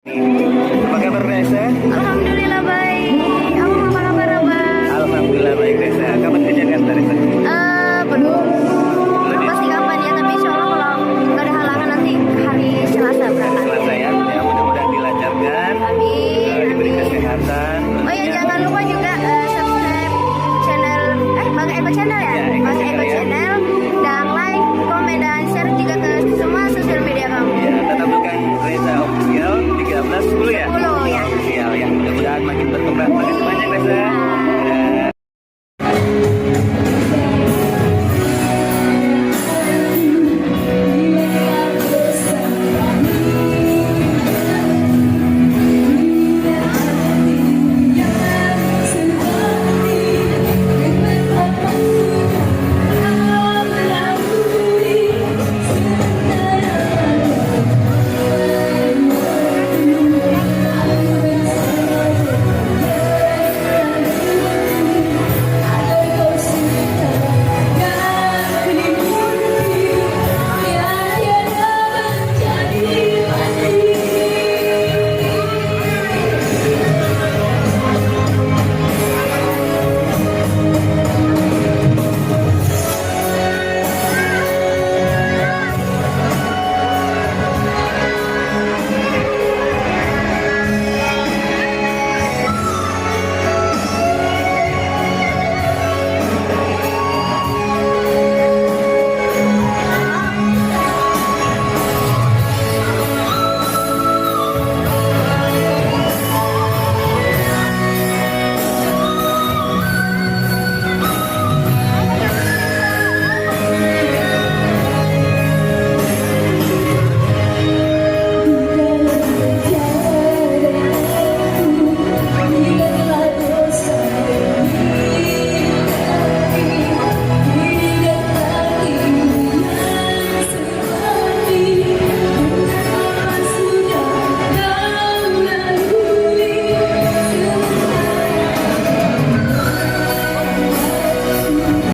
Apa kabar Reza? Alhamdulillah baik. Abang apa kabar abang? Alhamdulillah baik Reza. Kapan ke Jakarta Reza? Belum pasti kapan ya, tapi insya Allah kalau nggak ada halangan nanti hari Selasa berangkat. Selasa ya. Ya mudah-mudahan dilancarkan. Amin. Diberi Amin. kesehatan. Oh ya, jangan lupa juga subscribe channel Bang Eko channel ya.